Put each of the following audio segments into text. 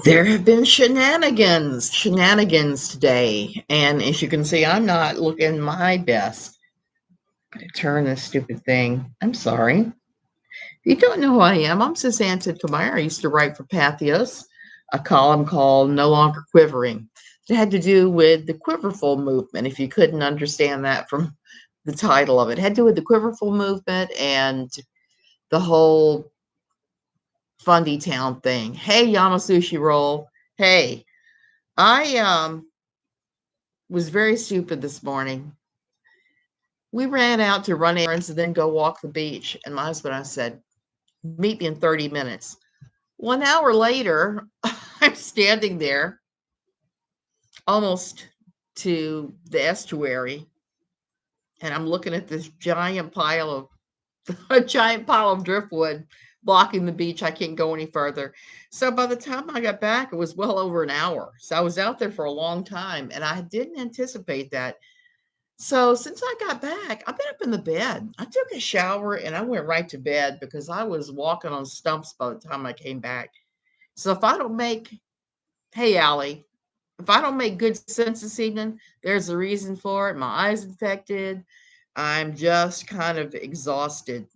There have been shenanigans today. And as you can see, I'm not looking my best. I'm going to turn this stupid thing. I'm sorry. If you don't know who I am, I'm Susanna Kamara. I used to write for Patheos, a column called No Longer Quivering. It had to do with the quiverful movement, if you couldn't understand that from the title of it. It had to do with the quiverful movement and the whole Fundy Town thing. Hey, Yamasushi Roll. Hey, I was very stupid this morning. We ran out to run errands and then go walk the beach. And my husband and I said, meet me in 30 minutes. 1 hour later, I'm standing there almost to the estuary. And I'm looking at this giant pile of driftwood blocking the beach. I can't go any further. So by the time I got back, it was well over an hour. So I was out there for a long time and I didn't anticipate that. So since I got back, I've been up in the bed. I took a shower and I went right to bed because I was walking on stumps by the time I came back. So if I don't make, hey, Allie, if I don't make good sense this evening, there's a reason for it. My eye's infected. I'm just kind of exhausted.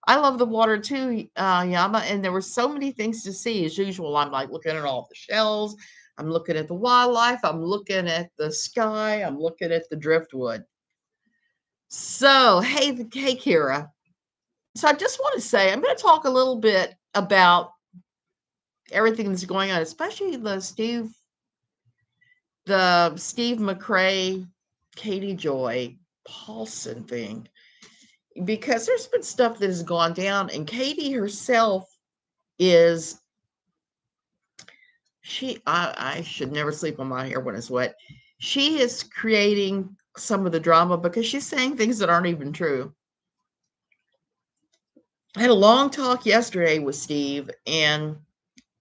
I love the water too, Yama, and there were so many things to see. As usual, I'm like looking at all the shells. I'm looking at the wildlife. I'm looking at the sky. I'm looking at the driftwood. So, hey, Kira. So I just want to say, I'm going to talk a little bit about everything that's going on, especially the Steve McRae, Katie Joy Paulson thing, because there's been stuff that has gone down, and Katie herself is I should never sleep on my hair when it's wet. She is creating some of the drama because she's saying things that aren't even true. I had a long talk yesterday with Steve and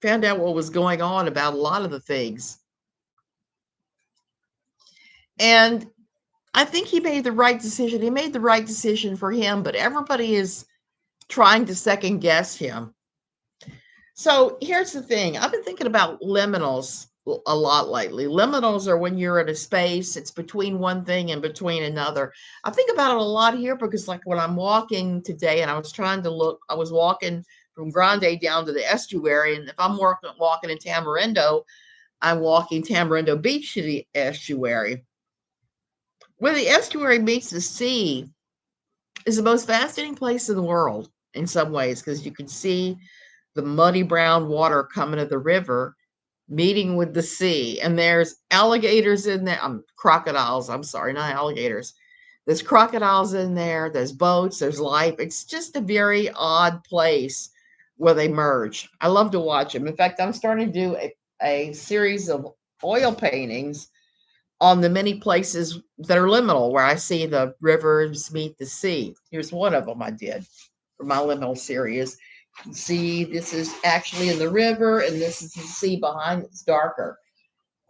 found out what was going on about a lot of the things. And I think he made the right decision. He made the right decision for him, but everybody is trying to second guess him. So here's the thing. I've been thinking about liminals a lot lately. Liminals are when you're in a space, it's between one thing and between another. I think about it a lot here because, like, when I'm walking today and I was walking from Grande down to the estuary. And if I'm walking in Tamarindo, I'm walking Tamarindo Beach to the estuary. Where the estuary meets the sea is the most fascinating place in the world in some ways, because you can see the muddy brown water coming to the river, meeting with the sea. And there's alligators in there. Crocodiles. I'm sorry, not alligators. There's crocodiles in there. There's boats. There's life. It's just a very odd place where they merge. I love to watch them. In fact, I'm starting to do a series of oil paintings on the many places that are liminal, where I see the rivers meet the sea. Here's one of them I did for my liminal series. See, this is actually in the river, and this is the sea behind. It's darker.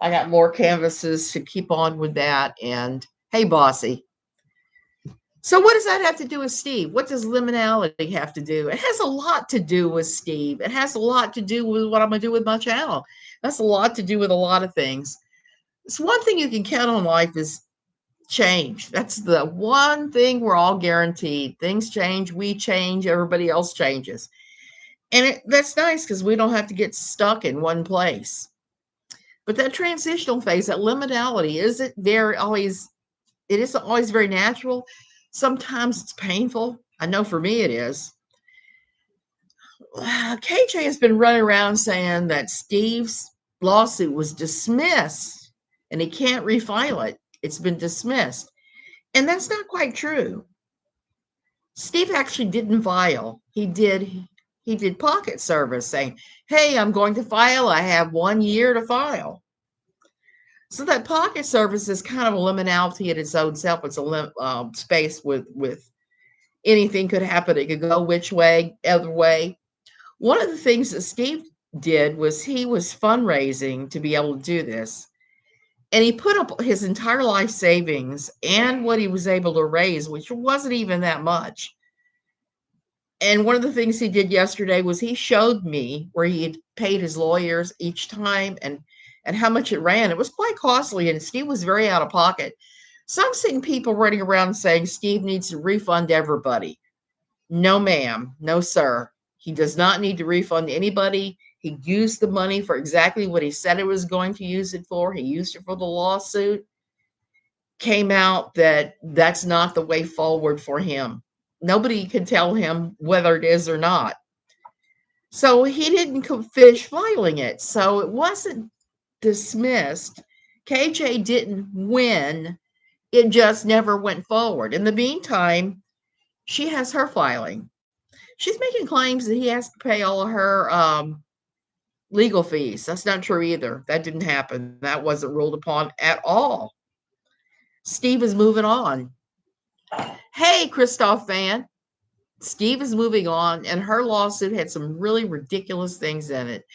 I got more canvases to keep on with that. And hey, bossy. So what does that have to do with Steve? What does liminality have to do? It has a lot to do with Steve. It has a lot to do with what I'm going to do with my channel. That's a lot to do with a lot of things. It's one thing you can count on life is change. That's the one thing we're all guaranteed. Things change, we change, everybody else changes. And that's nice because we don't have to get stuck in one place. But that transitional phase, that liminality, it isn't always very natural. Sometimes it's painful. I know for me it is. KJ has been running around saying that Steve's lawsuit was dismissed and he can't refile it. It's been dismissed. And that's not quite true. Steve actually didn't file. He did pocket service saying, hey, I'm going to file. I have 1 year to file. So that pocket service is kind of a liminality in its own self. It's a space with anything could happen. It could go which way, other way. One of the things that Steve did was he was fundraising to be able to do this. And he put up his entire life savings and what he was able to raise, which wasn't even that much. And one of the things he did yesterday was he showed me where he had paid his lawyers each time and how much it ran. It was quite costly, and Steve was very out of pocket. So I'm seeing people running around saying Steve needs to refund everybody. No, ma'am. No, sir. He does not need to refund anybody. He used the money for exactly what he said it was going to use it for. He used it for the lawsuit. Came out that that's not the way forward for him. Nobody can tell him whether it is or not. So he didn't finish filing it. So it wasn't dismissed. KJ didn't win. It just never went forward. In the meantime, she has her filing. She's making claims that he has to pay all of her legal fees. That's not true either. That didn't happen. That wasn't ruled upon at all. Steve is moving on. Hey, Christoph Van. Steve is moving on, and her lawsuit had some really ridiculous things in it.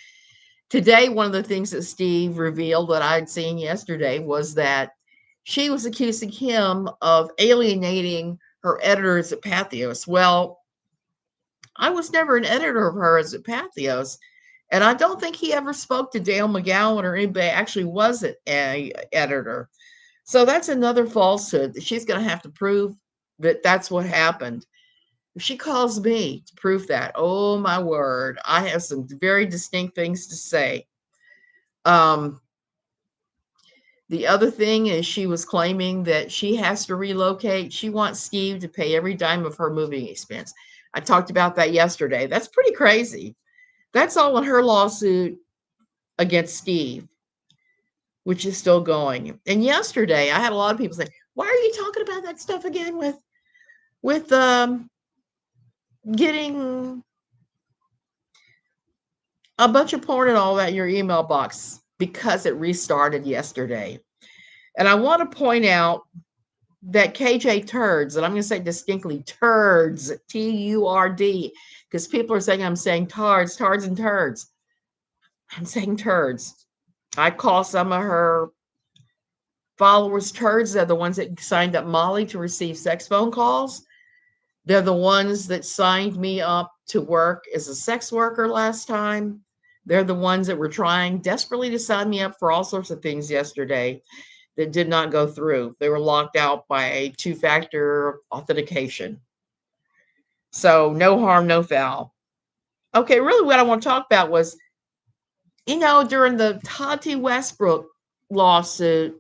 Today, one of the things that Steve revealed that I'd seen yesterday was that she was accusing him of alienating her editors at Patheos. Well, I was never an editor of hers at Patheos, and I don't think he ever spoke to Dale McGowan or anybody actually was an editor. So that's another falsehood that she's going to have to prove that that's what happened. If she calls me to prove that, oh my word, I have some very distinct things to say. The other thing is she was claiming that she has to relocate. She wants Steve to pay every dime of her moving expense. I talked about that yesterday. That's pretty crazy. That's all in her lawsuit against Steve, which is still going. And yesterday, I had a lot of people say, "Why are you talking about that stuff again with getting a bunch of porn and all that in your email box?" Because it restarted yesterday. And I want to point out that KJ turds, and I'm going to say distinctly turds, T-U-R-D, because people are saying I'm saying tards and turds. I'm saying turds. I call some of her followers turds. They're the ones that signed up Molly to receive sex phone calls. They're the ones that signed me up to work as a sex worker last time. They're the ones that were trying desperately to sign me up for all sorts of things yesterday that did not go through. They were locked out by a two-factor authentication. So no harm, no foul. Okay, really what I want to talk about was, during the Tati Westbrook lawsuit,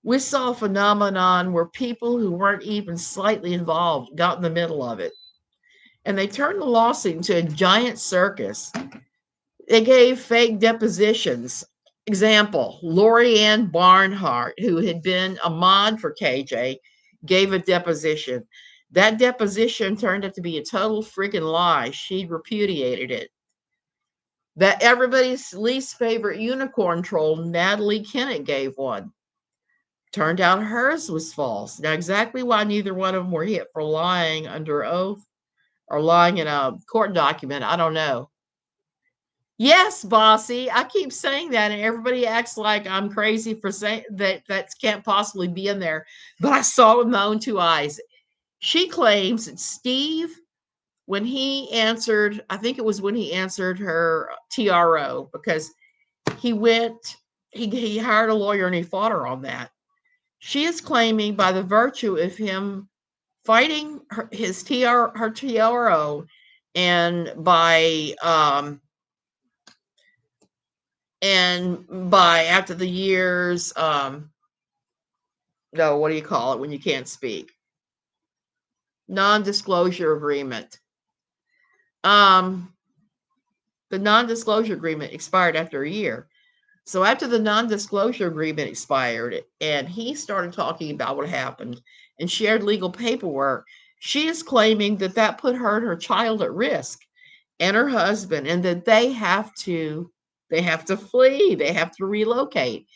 we saw a phenomenon where people who weren't even slightly involved got in the middle of it. And they turned the lawsuit into a giant circus. They gave fake depositions. Example, Lori Ann Barnhart, who had been a mod for KJ, gave a deposition. That deposition turned out to be a total freaking lie. She repudiated it. That everybody's least favorite unicorn troll, Natalie Kennett, gave one. Turned out hers was false. Now, exactly why neither one of them were hit for lying under oath or lying in a court document, I don't know. Yes, bossy. I keep saying that, and everybody acts like I'm crazy for saying that. That can't possibly be in there. But I saw it with my own two eyes. She claims that Steve, when he answered, I think it was when he answered her TRO, because he hired a lawyer and he fought her on that. She is claiming by the virtue of him fighting her TRO, and by after the years, no, what do you call it when you can't speak? Non-disclosure agreement. The non-disclosure agreement expired after a year. So after the non-disclosure agreement expired and he started talking about what happened and shared legal paperwork, she is claiming that that put her and her child at risk and her husband, and that they have to flee, they have to relocate.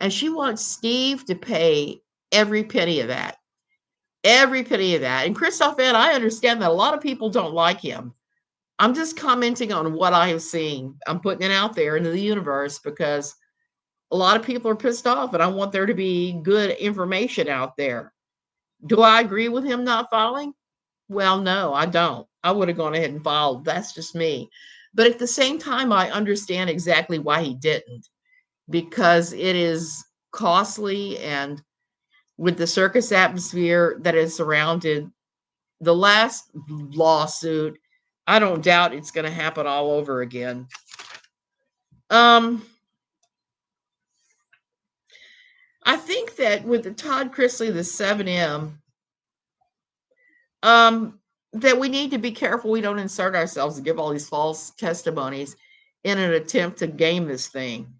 And she wants Steve to pay every penny of that. Every penny of that. And Christoph, Ed, I understand that a lot of people don't like him. I'm just commenting on what I have seen. I'm putting it out there into the universe because a lot of people are pissed off, and I want there to be good information out there. Do I agree with him not filing? Well, no, I don't. I would have gone ahead and filed. That's just me. But at the same time, I understand exactly why he didn't, because it is costly, and with the circus atmosphere that has surrounded the last lawsuit, I don't doubt it's going to happen all over again. I think that with the Todd Chrisley, the 7M, that we need to be careful we don't insert ourselves and give all these false testimonies in an attempt to game this thing.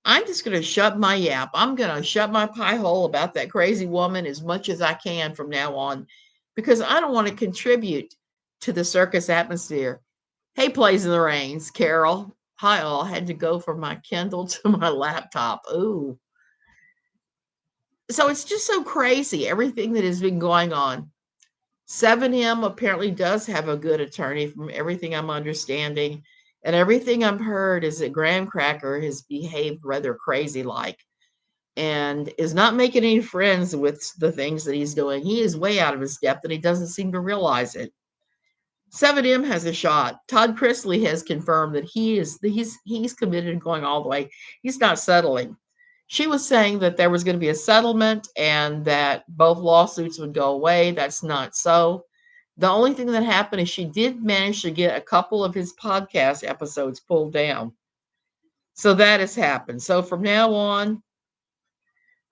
I'm just going to shut my yap. I'm going to shut my pie hole about that crazy woman as much as I can from now on, because I don't want to contribute to the circus atmosphere. Hey, Plays in the Rains, Carol. Hi, all. Had to go from my Kindle to my laptop. Ooh. So it's just so crazy, everything that has been going on. 7M apparently does have a good attorney from everything I'm understanding. And everything I've heard is that Graham Cracker has behaved rather crazy like, and is not making any friends with the things that he's doing. He is way out of his depth and he doesn't seem to realize it. 7M has a shot. Todd Chrisley has confirmed that he's committed to going all the way. He's not settling. She was saying that there was going to be a settlement and that both lawsuits would go away. That's not so. The only thing that happened is she did manage to get a couple of his podcast episodes pulled down. So that has happened. So from now on,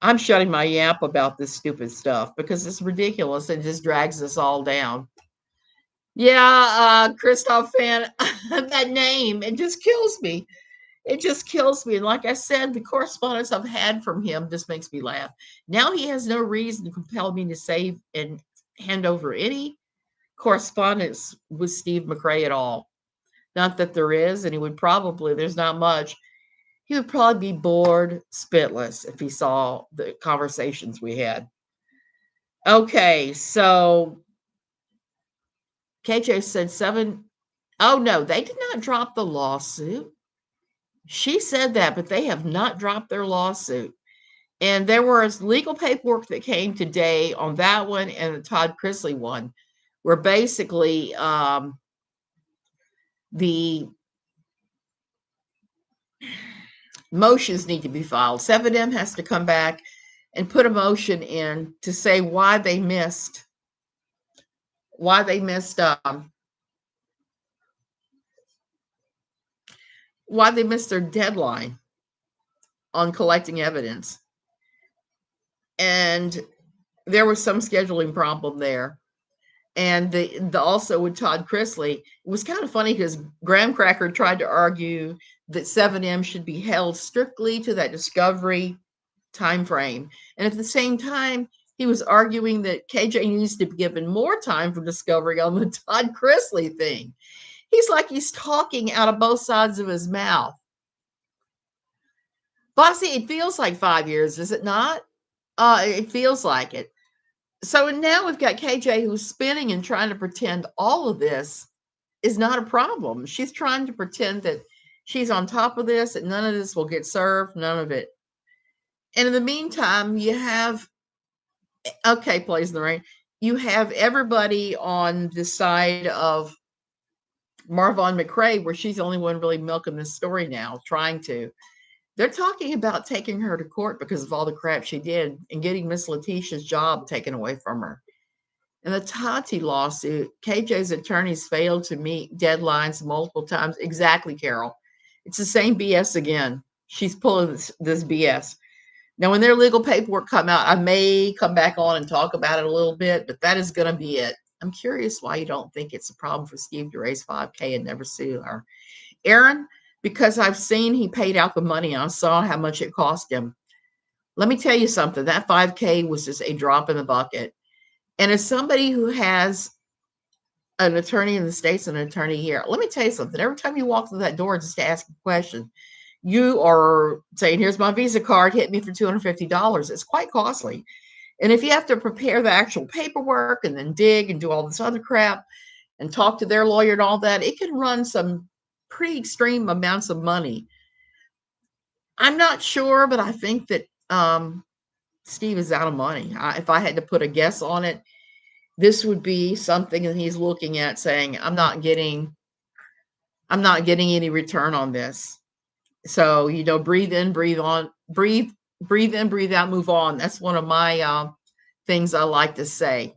I'm shutting my yap about this stupid stuff because it's ridiculous. It just drags us all down. Yeah, Christoph Fan, that name, it just kills me. It just kills me. And like I said, the correspondence I've had from him just makes me laugh. Now he has no reason to compel me to save and hand over any correspondence with Steve McRae at all. Not that there is, and there's not much. He would probably be bored spitless if he saw the conversations we had. Okay, so KJ said 7. Oh, no, they did not drop the lawsuit. She said that, but they have not dropped their lawsuit. And there was legal paperwork that came today on that one and the Todd Chrisley one, where basically the motions need to be filed. 7M has to come back and put a motion in to say why they missed why they missed their deadline on collecting evidence. And there was some scheduling problem there. And the also with Todd Chrisley, it was kind of funny because Graham Cracker tried to argue that 7M should be held strictly to that discovery time frame. And at the same time, he was arguing that KJ needs to be given more time for discovery on the Todd Chrisley thing. He's talking out of both sides of his mouth. Bossy, it feels like 5 years, is it not? It feels like it. So now we've got KJ who's spinning and trying to pretend all of this is not a problem. She's trying to pretend that she's on top of this, and none of this will get served, none of it. And in the meantime, you have, okay, Plays in the Rain, you have everybody on the side of Marvon McRae, where she's the only one really milking this story now, trying to. They're talking about taking her to court because of all the crap she did and getting Miss Letitia's job taken away from her. In the Tati lawsuit, KJ's attorneys failed to meet deadlines multiple times. Exactly, Carol. It's the same BS again. She's pulling this BS. Now, when their legal paperwork come out, I may come back on and talk about it a little bit, but that is going to be it. I'm curious why you don't think it's a problem for Steve to raise $5K and never sue her. Aaron, because I've seen he paid out the money. I saw how much it cost him. Let me tell you something. That $5K was just a drop in the bucket. And as somebody who has an attorney in the States and an attorney here, let me tell you something. Every time you walk through that door just to ask a question, you are saying, here's my Visa card, hit me for $250. It's quite costly. And if you have to prepare the actual paperwork and then dig and do all this other crap and talk to their lawyer and all that, it can run some pretty extreme amounts of money. I'm not sure, but I think that Steve is out of money. If I had to put a guess on it, this would be something that he's looking at saying, I'm not getting I'm not getting any return on this. So, breathe in, breathe on, breathe in, breathe out, move on. That's one of my things I like to say.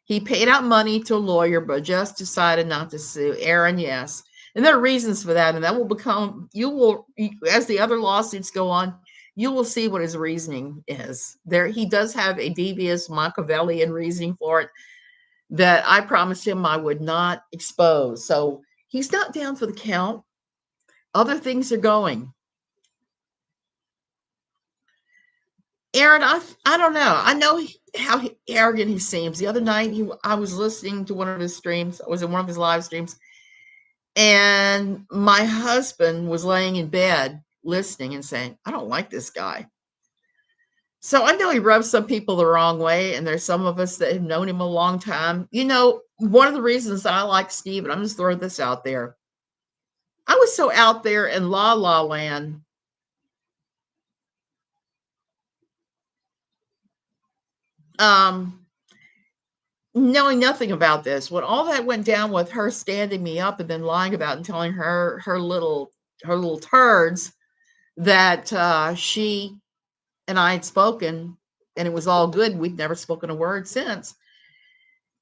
He paid out money to a lawyer, but just decided not to sue. Aaron, yes. And there are reasons for that. And that will as the other lawsuits go on, you will see what his reasoning is. He does have a devious Machiavellian reasoning for it that I promised him I would not expose. So he's not down for the count. Other things are going. Aaron, I don't know. I know how arrogant he seems. The other night, I was listening to one of his streams. I was in one of his live streams, and my husband was laying in bed listening and saying, "I don't like this guy." So I know he rubs some people the wrong way, and there's some of us that have known him a long time. One of the reasons I like Steve, and I'm just throwing this out there. I was so out there in La La Land. Knowing nothing about this, when all that went down with her standing me up and then lying about and telling her little turds that she and I had spoken and it was all good. We'd never spoken a word since.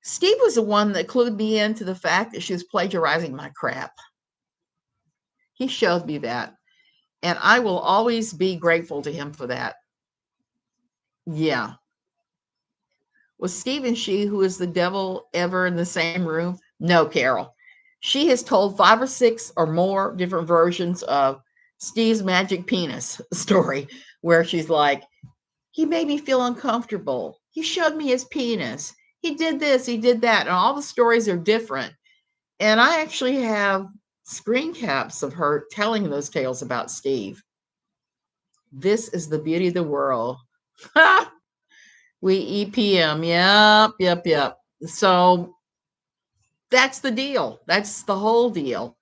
Steve was the one that clued me into the fact that she was plagiarizing my crap. He showed me that. And I will always be grateful to him for that. Yeah. Was Steve and she, who is the devil, ever in the same room? No, Carol. She has told 5 or 6 or more different versions of Steve's magic penis story, where she's like, he made me feel uncomfortable. He showed me his penis. He did this, he did that. And all the stories are different. And I actually have screen caps of her telling those tales about Steve. This is the beauty of the world. We EPM. Yep. So that's the deal. That's the whole deal.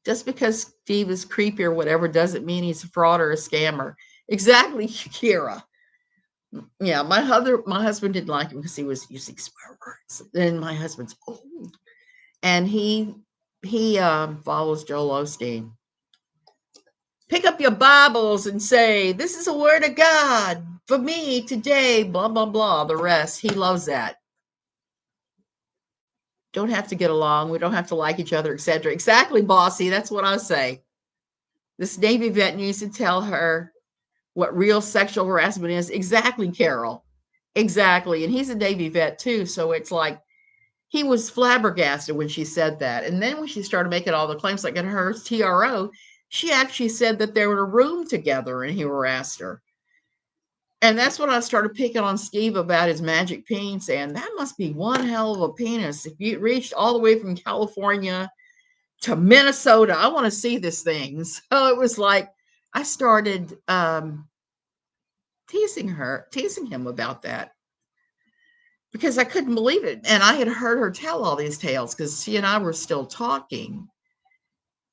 Just because Steve is creepy or whatever doesn't mean he's a fraud or a scammer. Exactly, Kira. Yeah, my husband didn't like him because he was using swear words. And my husband's old, and he follows Joel Osteen. Pick up your Bibles and say, "This is a word of God for me today." Blah blah blah. The rest, he loves that. Don't have to get along. We don't have to like each other, etc. Exactly, bossy. That's what I say. This Navy vet needs to tell her what real sexual harassment is. Exactly, Carol. Exactly. And he's a Navy vet too. So it's like he was flabbergasted when she said that. And then when she started making all the claims, like in her TRO, she actually said that they were in a room together and he harassed her. And that's when I started picking on Steve about his magic penis, saying that must be one hell of a penis. If you reached all the way from California to Minnesota, I want to see this thing. So it was like I started teasing him about that because I couldn't believe it. And I had heard her tell all these tales because she and I were still talking.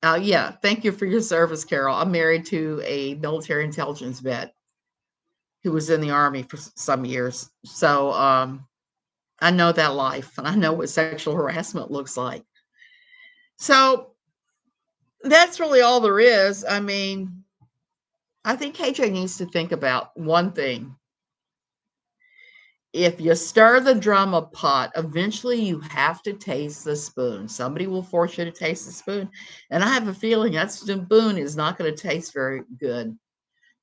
Yeah, thank you for your service, Carol. I'm married to a military intelligence vet who was in the Army for some years. So I know that life and I know what sexual harassment looks like. So that's really all there is. I mean, I think KJ needs to think about one thing. If you stir the drama pot, eventually you have to taste the spoon. Somebody will force you to taste the spoon. And I have a feeling that spoon is not going to taste very good.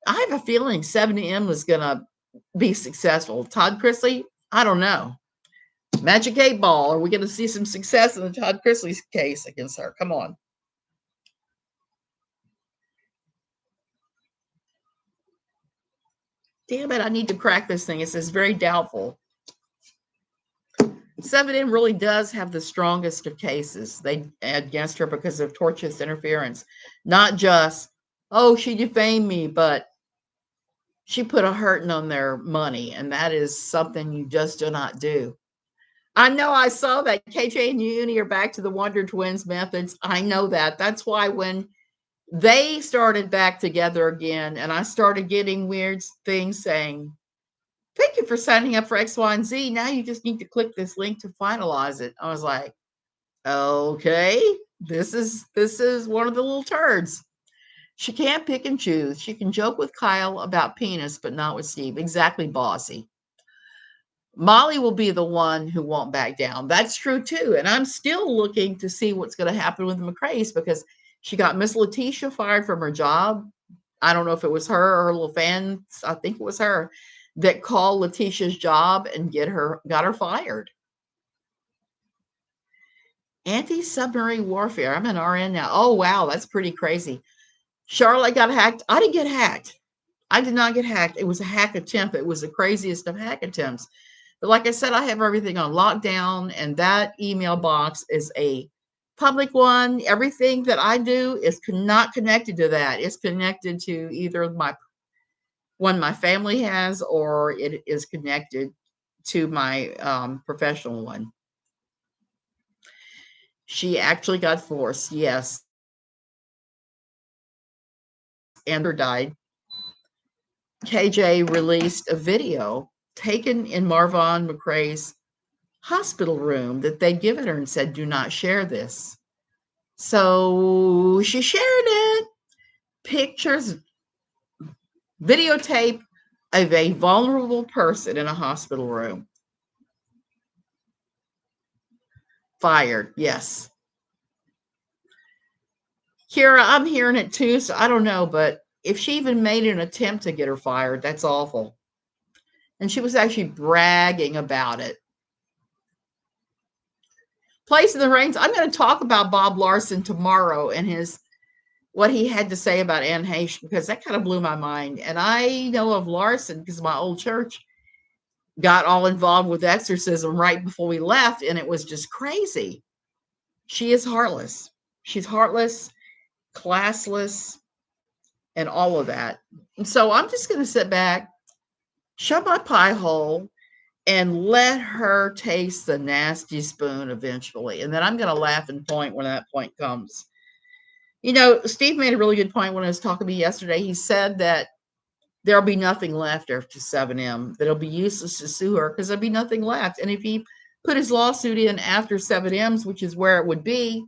I have a feeling 7M is going to be successful. Todd Chrisley, I don't know. Magic 8 Ball. Are we going to see some success in the Todd Chrisley's case against her? Come on. Damn it, I need to crack this thing. It says very doubtful. 7M really does have the strongest of cases against her because of tortious interference. Not just, oh, she defamed me, but she put a hurting on their money. And that is something you just do not do. I know I saw that KJ and Uni are back to the Wonder Twins methods. I know that. That's why when they started back together again and I started getting weird things saying, thank you for signing up for X, Y, and Z. Now you just need to click this link to finalize it. I was like, okay. This is one of the little turds. She can't pick and choose. She can joke with Kyle about penis, but not with Steve. Exactly, bossy. Molly will be the one who won't back down. That's true too. And I'm still looking to see what's going to happen with McCrae's because she got Miss Letitia fired from her job. I don't know if it was her or her little fans. I think it was her that called Letitia's job and got her fired. Anti-submarine warfare. I'm an RN now. Oh wow, that's pretty crazy. Charlotte got hacked. I didn't get hacked. I did not get hacked. It was a hack attempt. It was the craziest of hack attempts. But like I said, I have everything on lockdown, and that email box is a public one. Everything that I do is not connected to that. It's connected to either my one my family has, or it is connected to my professional one. She actually got forced, yes, and her died. KJ released a video taken in Marvon McCrae's hospital room that they'd given her and said, do not share this. So she shared it. Pictures, videotape of a vulnerable person in a hospital room. Fired, yes. Kira, I'm hearing it too, so I don't know, but if she even made an attempt to get her fired, that's awful. And she was actually bragging about it. Place in the Reins. I'm going to talk about Bob Larson tomorrow and what he had to say about Anne Heche, because that kind of blew my mind. And I know of Larson because my old church got all involved with exorcism right before we left, and it was just crazy. She is heartless. She's heartless, classless, and all of that. And so I'm just going to sit back, shut my pie hole, and let her taste the nasty spoon eventually. And then I'm going to laugh and point when that point comes. You know, Steve made a really good point when he was talking to me yesterday. He said that there'll be nothing left after 7M, that it'll be useless to sue her because there'll be nothing left. And if he put his lawsuit in after 7M's, which is where it would be,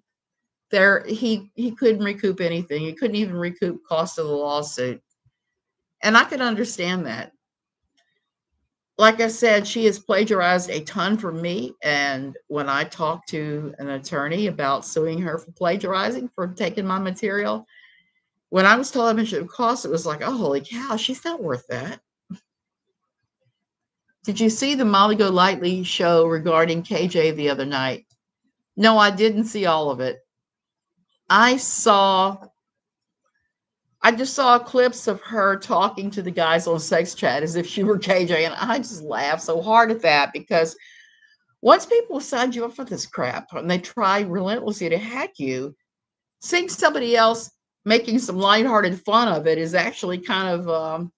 there he couldn't recoup anything. He couldn't even recoup cost of the lawsuit. And I could understand that. Like I said, she has plagiarized a ton from me. And when I talked to an attorney about suing her for plagiarizing, for taking my material, when I was told how much it would cost, it was like, oh, holy cow, she's not worth that. Did you see the Molly Golightly show regarding KJ the other night? No, I didn't see all of it. I just saw clips of her talking to the guys on sex chat as if she were KJ, and I just laughed so hard at that because once people sign you up for this crap and they try relentlessly to hack you, seeing somebody else making some lighthearted fun of it is actually kind of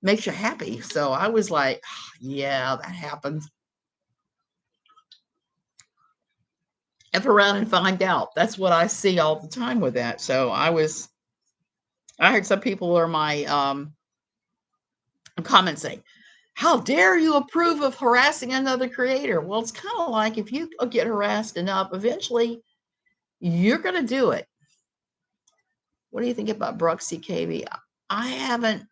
makes you happy. So I was like, oh, yeah, that happens. F around and find out. That's what I see all the time with that. So I heard some people are my comments saying, how dare you approve of harassing another creator? Well, it's kind of like if you get harassed enough, eventually you're going to do it. What do you think about Brooke CKB? I haven't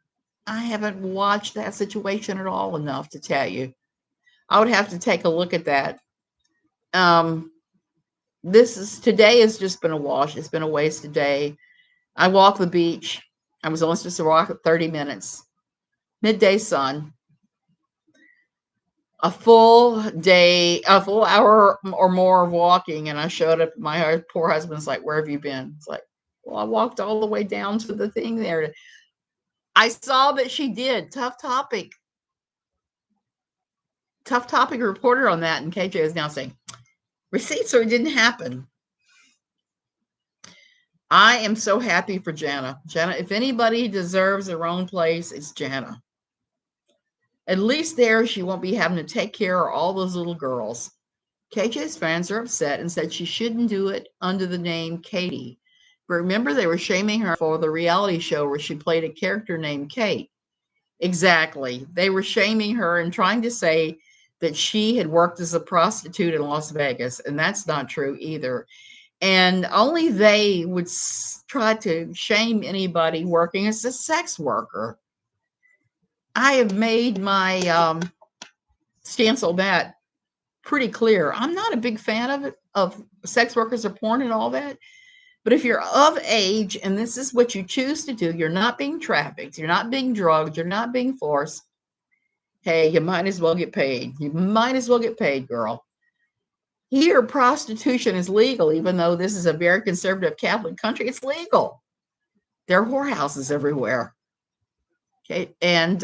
watched that situation at all enough to tell you. I would have to take a look at that. Today has just been a wash. It's been a wasted day. I walked the beach. I was only supposed to walk 30 minutes. Midday sun. A full day, a full hour or more of walking, and I showed up. My poor husband's like, where have you been? It's like, well, I walked all the way down to the thing there. I saw that she did. Tough topic reporter on that, and KJ is now saying, receipts or it didn't happen. I am so happy for Jana. Jana, if anybody deserves their own place, it's Jana. At least there she won't be having to take care of all those little girls. KJ's fans are upset and said she shouldn't do it under the name Katie. But remember, they were shaming her for the reality show where she played a character named Kate. Exactly. They were shaming her and trying to say that she had worked as a prostitute in Las Vegas, and that's not true either. And only they would try to shame anybody working as a sex worker. I have made my stance on that pretty clear. I'm not a big fan of it, of sex workers or porn and all that. But if you're of age and this is what you choose to do, you're not being trafficked, you're not being drugged, you're not being forced. Hey, you might as well get paid. You might as well get paid, girl. Here, prostitution is legal, even though this is a very conservative Catholic country. It's legal. There are whorehouses everywhere. Okay, and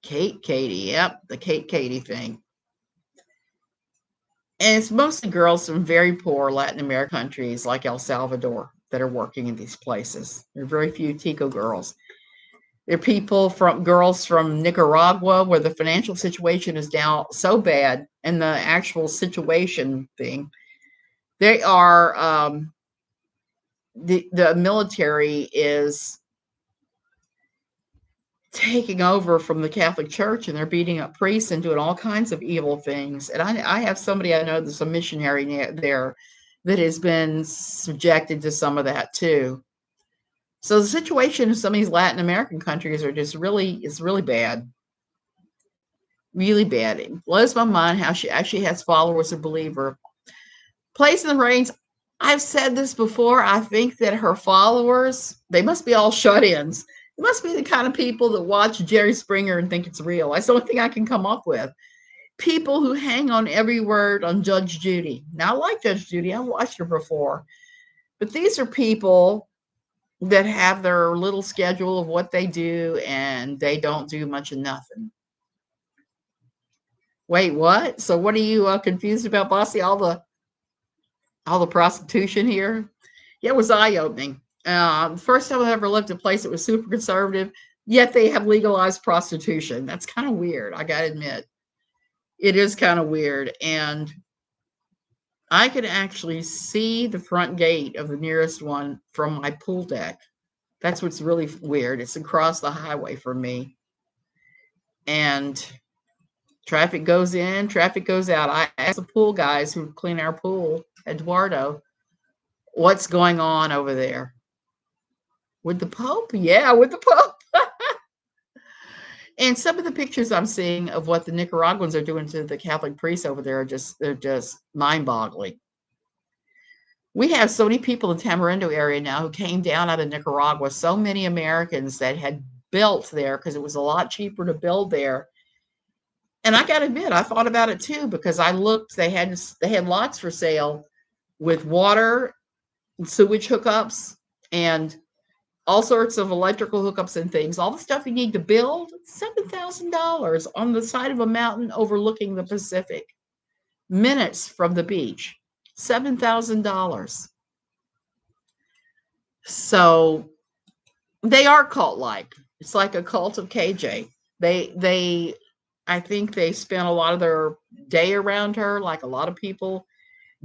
Katie, yep, the Katie thing. And it's mostly girls from very poor Latin American countries like El Salvador that are working in these places. There are very few Tico girls. There are girls from Nicaragua where the financial situation is now so bad, and the actual situation thing. They are the military is taking over from the Catholic Church, and they're beating up priests and doing all kinds of evil things. And I have somebody I know that's a missionary there that has been subjected to some of that too. So the situation in some of these Latin American countries are just is really bad. Really bad. It blows my mind how she actually has followers who believe her. Place in the Reins, I've said this before. I think that her followers, they must be all shut-ins. It must be the kind of people that watch Jerry Springer and think it's real. That's the only thing I can come up with. People who hang on every word on Judge Judy. Now, I like Judge Judy. I've watched her before. But these are people that have their little schedule of what they do, and they don't do much of nothing. Wait, what? So what are you confused about, Bossy? All the prostitution here? Yeah, it was eye-opening. First time I ever lived in a place that was super conservative, yet they have legalized prostitution. That's kind of weird, I gotta admit. It is kind of weird. And I could actually see the front gate of the nearest one from my pool deck. That's what's really weird. It's across the highway from me. And traffic goes in, traffic goes out. I asked the pool guys who clean our pool, Eduardo, what's going on over there? With the Pope? Yeah, with the Pope. And some of the pictures I'm seeing of what the Nicaraguans are doing to the Catholic priests over there they're just mind-boggling. We have so many people in the Tamarindo area now who came down out of Nicaragua, so many Americans that had built there because it was a lot cheaper to build there. And I got to admit, I thought about it too, because I looked, they had lots for sale with water and sewage hookups and all sorts of electrical hookups and things. All the stuff you need to build, $7,000 on the side of a mountain overlooking the Pacific, minutes from the beach, $7,000. So they are cult-like. It's like a cult of KJ. I think they spent a lot of their day around her, like a lot of people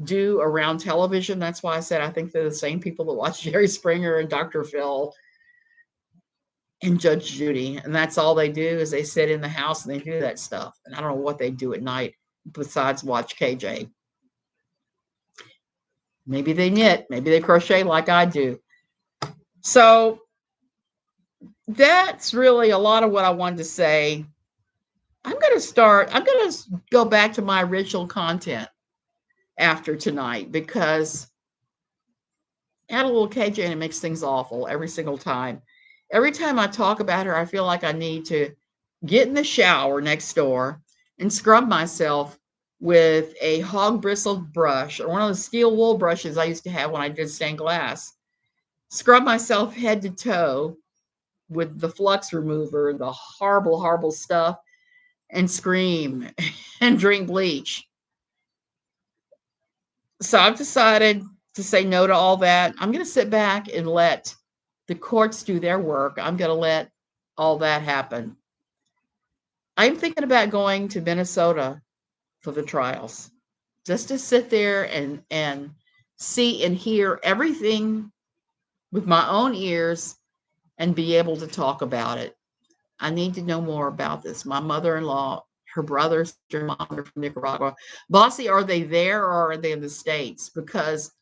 do around television. That's why I said I think they're the same people that watch Jerry Springer and Dr. Phil and Judge Judy. And that's all they do is they sit in the house and they do that stuff. And I don't know what they do at night besides watch KJ. Maybe they knit. Maybe they crochet like I do. So that's really a lot of what I wanted to say. I'm going to go back to my original content after tonight because add a little KJ and it makes things awful every single time. Every time I talk about her, I feel like I need to get in the shower next door and scrub myself with a hog bristled brush or one of the steel wool brushes I used to have when I did stained glass. Scrub myself head to toe with the flux remover, the horrible, horrible stuff, and scream and drink bleach. So I've decided to say no to all that. I'm going to sit back and let the courts do their work. I'm going to let all that happen. I'm thinking about going to Minnesota for the trials, just to sit there and see and hear everything with my own ears and be able to talk about it. I need to know more about this. My mother-in-law, her brother, sister, and mom are from Nicaragua. Bossy, are they there or are they in the States? Because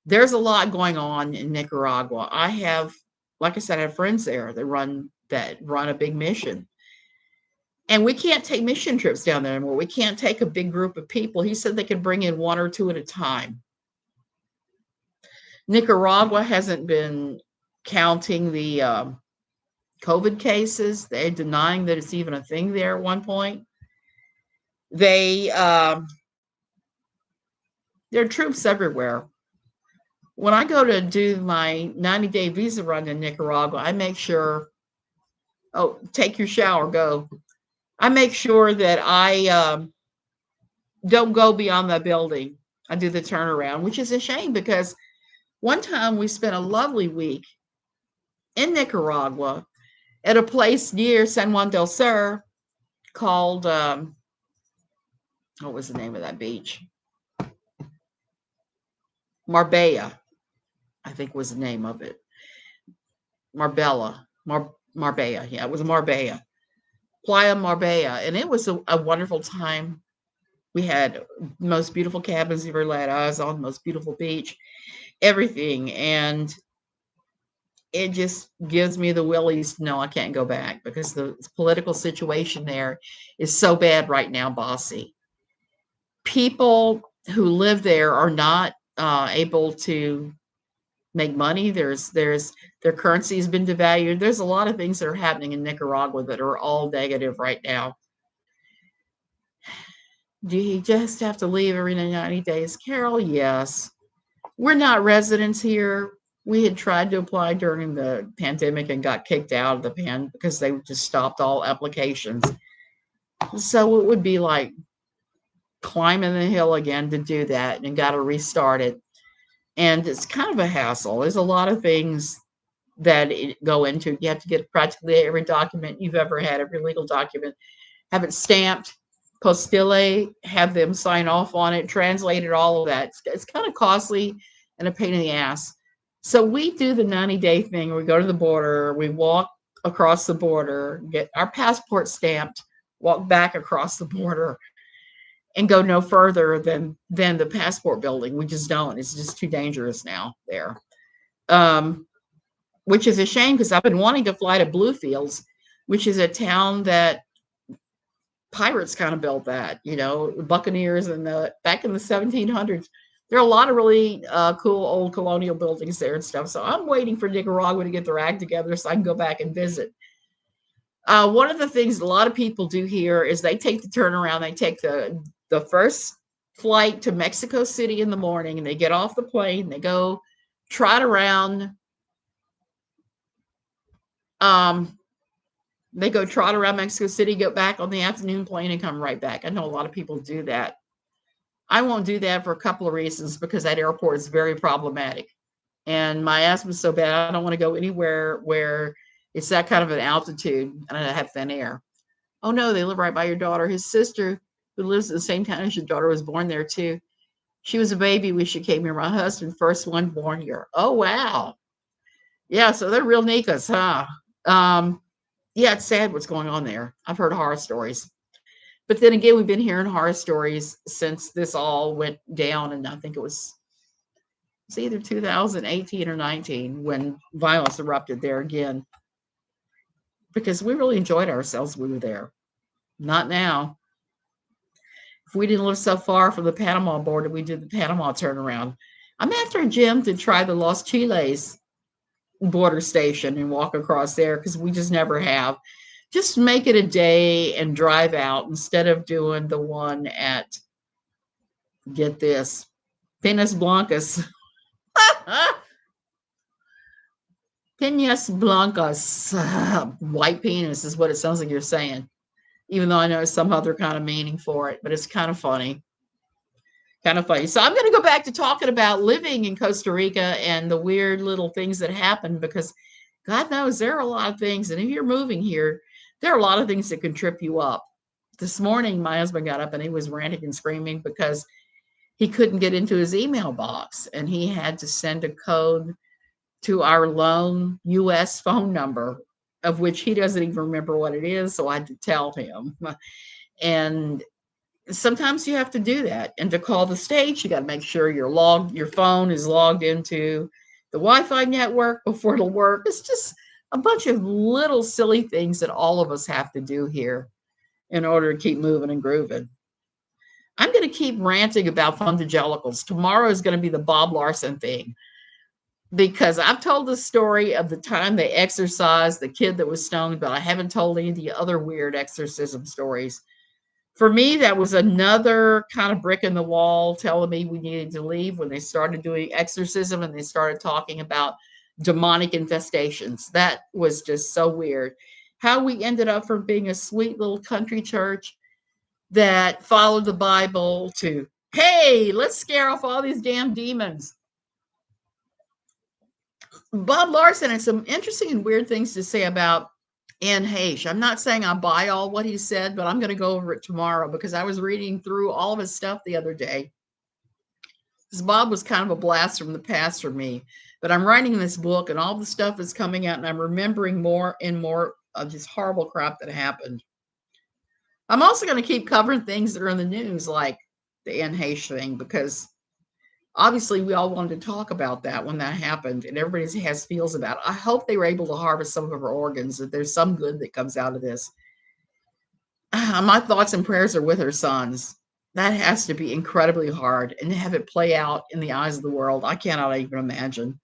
there's a lot going on in Nicaragua. I have, like I said, I have friends there that run a big mission. And we can't take mission trips down there anymore. We can't take a big group of people. He said they could bring in one or two at a time. Nicaragua hasn't been counting the COVID cases. They're denying that it's even a thing there at one point. There are troops everywhere. When I go to do my 90-day visa run in Nicaragua, I make sure, oh, take your shower, go. I make sure that I don't go beyond the building. I do the turnaround, which is a shame because one time we spent a lovely week in Nicaragua at a place near San Juan del Sur called, what was the name of that beach? Marbella, I think was the name of it. Marbella. Marbella. Yeah, it was Marbella. Playa Marbella. And it was a wonderful time. We had most beautiful cabins you've ever laid eyes on, the most beautiful beach, everything. And it just gives me the willies to know I can't go back because the political situation there is so bad right now, Bossy. People who live there are not able to make money. Their currency has been devalued. There's a lot of things that are happening in Nicaragua that are all negative right now. Do you just have to leave every 90 days, Carol? Yes. We're not residents here. We had tried to apply during the pandemic and got kicked out of the because they just stopped all applications. So it would be like climbing the hill again to do that and got to restart it. And it's kind of a hassle. There's a lot of things that go into. You have to get practically every document you've ever had, every legal document, have it stamped, postille, have them sign off on it, translate it, all of that. It's kind of costly and a pain in the ass. So we do the 90-day thing. We go to the border, we walk across the border, get our passport stamped, walk back across the border, and go no further than the passport building. We just don't. It's just too dangerous now there. Which is a shame because I've been wanting to fly to Bluefields, which is a town that pirates kind of built that, Buccaneers and back in the 1700s. There are a lot of really cool old colonial buildings there and stuff. So I'm waiting for Nicaragua to get their act together so I can go back and visit. One of the things a lot of people do here is they take the turnaround. They take the first flight to Mexico City in the morning and they get off the plane. They go trot around. They go trot around Mexico City, go back on the afternoon plane and come right back. I know a lot of people do that. I won't do that for a couple of reasons because that airport is very problematic. And my asthma is so bad, I don't want to go anywhere where it's that kind of an altitude and I have thin air. Oh no, they live right by your daughter. His sister, who lives in the same town as your daughter, was born there too. She was a baby when she came here. My husband, first one born here. Oh, wow. Yeah, so they're real Nicas, huh? Yeah, it's sad what's going on there. I've heard horror stories. But then again, we've been hearing horror stories since this all went down. And I think it's either 2018 or 19 when violence erupted there again. Because we really enjoyed ourselves when we were there. Not now. If we didn't live so far from the Panama border, we did the Panama turnaround. I'm after Jim to try the Los Chiles border station and walk across there because we just never have. Just make it a day and drive out instead of doing the one at, get this, Penas Blancas. Penas Blancas. White penis is what it sounds like you're saying. Even though I know some other kind of meaning for it, but it's kind of funny. Kind of funny. So I'm going to go back to talking about living in Costa Rica and the weird little things that happen because God knows there are a lot of things. And if you're moving here, there are a lot of things that can trip you up. This morning, my husband got up and he was ranting and screaming because he couldn't get into his email box and he had to send a code to our lone U.S. phone number. of which he doesn't even remember what it is. So I had to tell him. And sometimes you have to do that. And to call the state, you got to make sure your phone is logged into the Wi-Fi network before it'll work. It's just a bunch of little silly things that all of us have to do here in order to keep moving and grooving. I'm going to keep ranting about fundagelicals. Tomorrow is going to be the Bob Larson thing, because I've told the story of the time they exorcised the kid that was stoned, but I haven't told any of the other weird exorcism stories. For me, that was another kind of brick in the wall telling me we needed to leave when they started doing exorcism and they started talking about demonic infestations. That was just so weird. How we ended up from being a sweet little country church that followed the Bible to, hey, let's scare off all these damn demons. Bob Larson had some interesting and weird things to say about Anne Heche. I'm not saying I buy all what he said, but I'm going to go over it tomorrow because I was reading through all of his stuff the other day. Because Bob was kind of a blast from the past for me. But I'm writing this book and all the stuff is coming out and I'm remembering more and more of this horrible crap that happened. I'm also going to keep covering things that are in the news, like the Anne Heche thing, because obviously we all wanted to talk about that when that happened, and everybody has feels about it. I hope they were able to harvest some of her organs, that there's some good that comes out of this. My thoughts and prayers are with her sons. That has to be incredibly hard, and to have it play out in the eyes of the world, I cannot even imagine.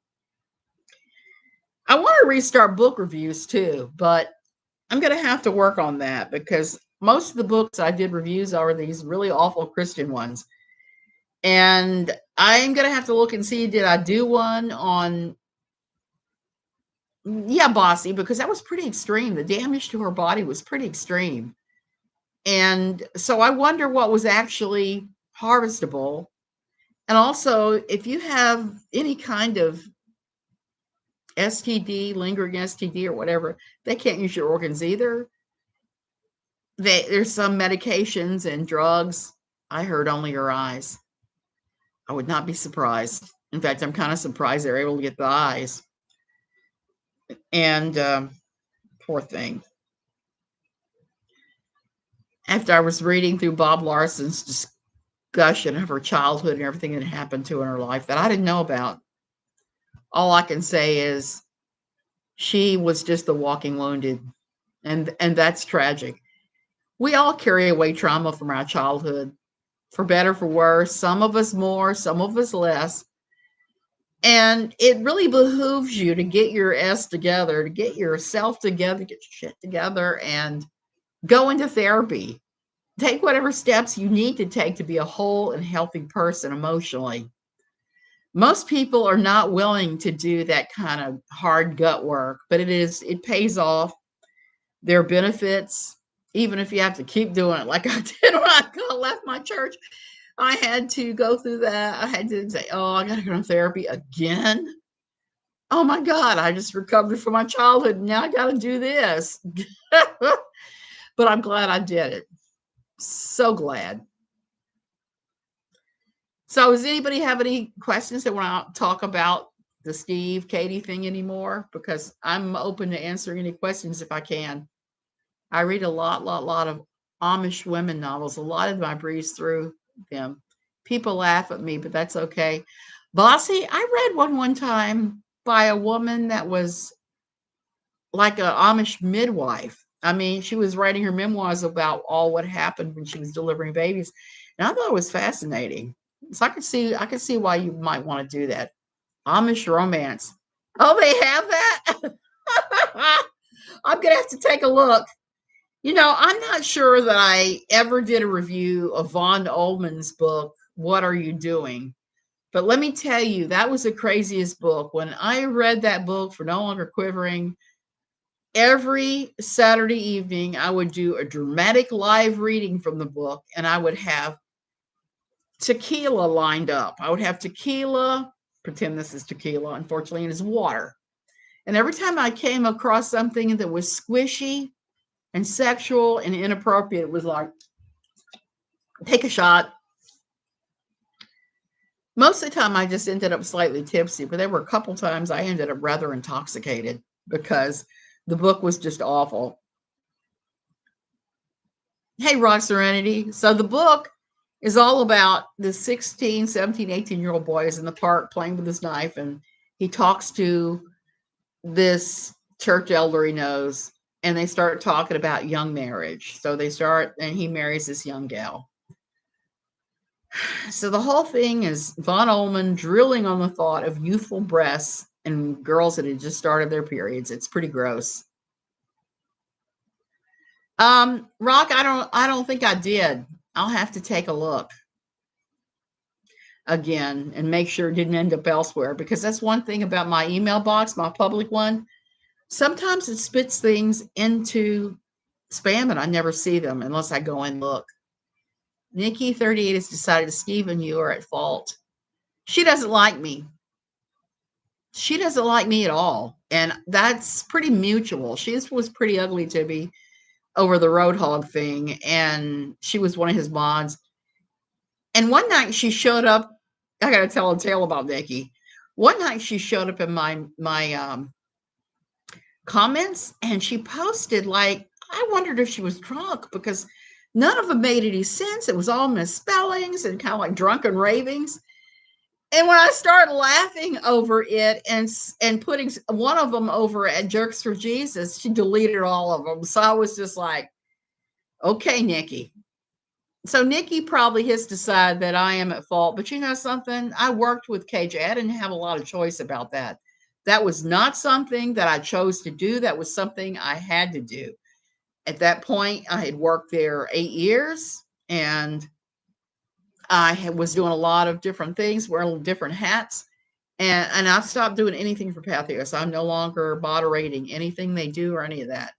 I want to restart book reviews too, but I'm going to have to work on that because most of the books I did reviews are these really awful Christian ones. And I'm going to have to look and see, did I do one on, Bossy, because that was pretty extreme. The damage to her body was pretty extreme. And so I wonder what was actually harvestable. And also, if you have any kind of STD, lingering STD or whatever, they can't use your organs either. There's some medications and drugs. I heard only your eyes. I would not be surprised. In fact, I'm kind of surprised they're able to get the eyes. And poor thing. After I was reading through Bob Larson's discussion of her childhood and everything that happened to her in her life that I didn't know about, all I can say is she was just the walking wounded. And that's tragic. We all carry away trauma from our childhood, for better, for worse. Some of us more, some of us less. And it really behooves you to get your S together, to get yourself together, get your shit together, and go into therapy. Take whatever steps you need to take to be a whole and healthy person emotionally. Most people are not willing to do that kind of hard gut work, but it pays off. There are benefits, even if you have to keep doing it like I did when I left my church. I had to go through that. I had to say, oh, I got to go to therapy again. Oh my God, I just recovered from my childhood. Now I got to do this. But I'm glad I did it. So glad. So does anybody have any questions that want to talk about the Steve, Katie thing anymore? Because I'm open to answering any questions if I can. I read a lot of Amish women novels. A lot of them I breeze through them. People laugh at me, but that's okay. Bossy, I read one time by a woman that was like an Amish midwife. I mean, she was writing her memoirs about all what happened when she was delivering babies. And I thought it was fascinating. So I could see why you might want to do that. Amish romance. Oh, they have that? I'm going to have to take a look. You know, I'm not sure that I ever did a review of Von Ullman's book, What Are You Doing? But let me tell you, that was the craziest book. When I read that book for No Longer Quivering, every Saturday evening, I would do a dramatic live reading from the book, and I would have tequila lined up. I would have tequila, pretend this is tequila, unfortunately, and it's water. And every time I came across something that was squishy and sexual and inappropriate, it was like, take a shot. Most of the time, I just ended up slightly tipsy, but there were a couple times I ended up rather intoxicated because The book was just awful. Hey, Rock Serenity. So the book is all about the 16, 17, 18-year-old boy is in the park playing with his knife, and he talks to this church elder he knows, and they start talking about young marriage. So they start, and he marries this young gal. So the whole thing is Von Ullman drilling on the thought of youthful breasts and girls that had just started their periods. It's pretty gross. Rock, I don't think I did. I'll have to take a look again and make sure it didn't end up elsewhere, because that's one thing about my email box, my public one. Sometimes it spits things into spam and I never see them unless I go and look. Nikki 38 has decided Steve and you are at fault. She doesn't like me. She doesn't like me at all. And that's pretty mutual. She was pretty ugly to me over the Roadhog thing. And she was one of his mods. And one night she showed up. I got to tell a tale about Nikki. One night she showed up in my comments, and she posted, like, I wondered if she was drunk because none of them made any sense. It was all misspellings and kind of like drunken ravings. And when I started laughing over it and putting one of them over at Jerks for Jesus, she deleted all of them. So I was just like, okay, Nikki. So Nikki probably has decided that I am at fault. But you know something? I worked with KJ. I didn't have a lot of choice about that. That was not something that I chose to do. That was something I had to do. At that point, I had worked there 8 years, and I was doing a lot of different things, wearing different hats. And I've stopped doing anything for Patheos. I'm no longer moderating anything they do or any of that.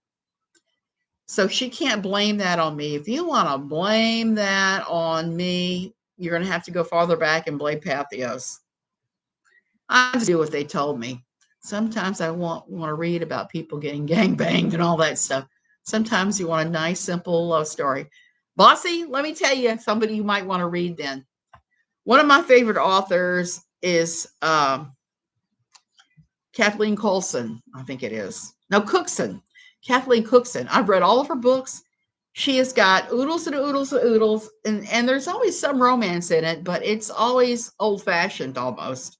So she can't blame that on me. If you want to blame that on me, you're going to have to go farther back and blame Patheos. I have to do what they told me. Sometimes I want to read about people getting gangbanged and all that stuff. Sometimes you want a nice, simple love story. Bossy, let me tell you somebody you might want to read then. One of my favorite authors is Kathleen Coulson, I think it is. No, Cookson. Kathleen Cookson. I've read all of her books. She has got oodles and oodles and oodles, and there's always some romance in it, but it's always old-fashioned almost.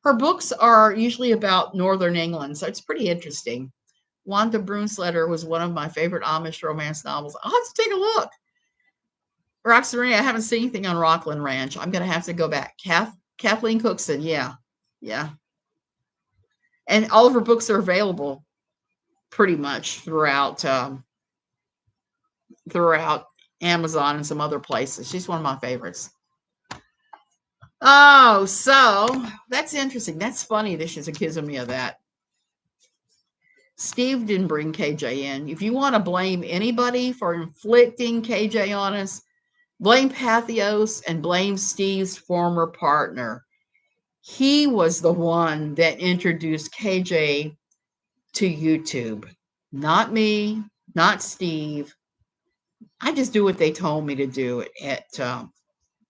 Her books are usually about Northern England, so it's pretty interesting. Wanda Brunsleder was one of my favorite Amish romance novels. I'll have to take a look. Roxanne, I haven't seen anything on Rockland Ranch. I'm going to have to go back. Kathleen Cookson, yeah. And all of her books are available pretty much throughout Amazon and some other places. She's one of my favorites. Oh, so that's interesting. That's funny that she's accusing me of that. Steve didn't bring KJ in. If you want to blame anybody for inflicting KJ on us, blame Patheos and blame Steve's former partner. He was the one that introduced KJ to YouTube. Not me, not Steve. I just do what they told me to do at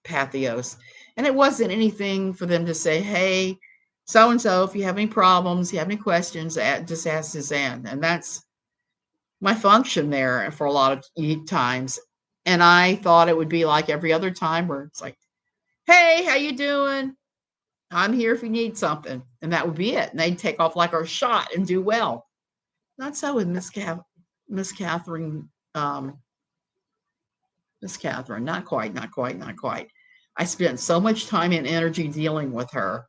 Patheos. And it wasn't anything for them to say, hey, so-and-so, if you have any problems, you have any questions, just ask Suzanne. And that's my function there for a lot of times. And I thought it would be like every other time where it's like, hey, how you doing? I'm here if you need something. And that would be it. And they'd take off like a shot and do well. Not so with Miss Katherine. Miss Katherine, not quite. I spent so much time and energy dealing with her.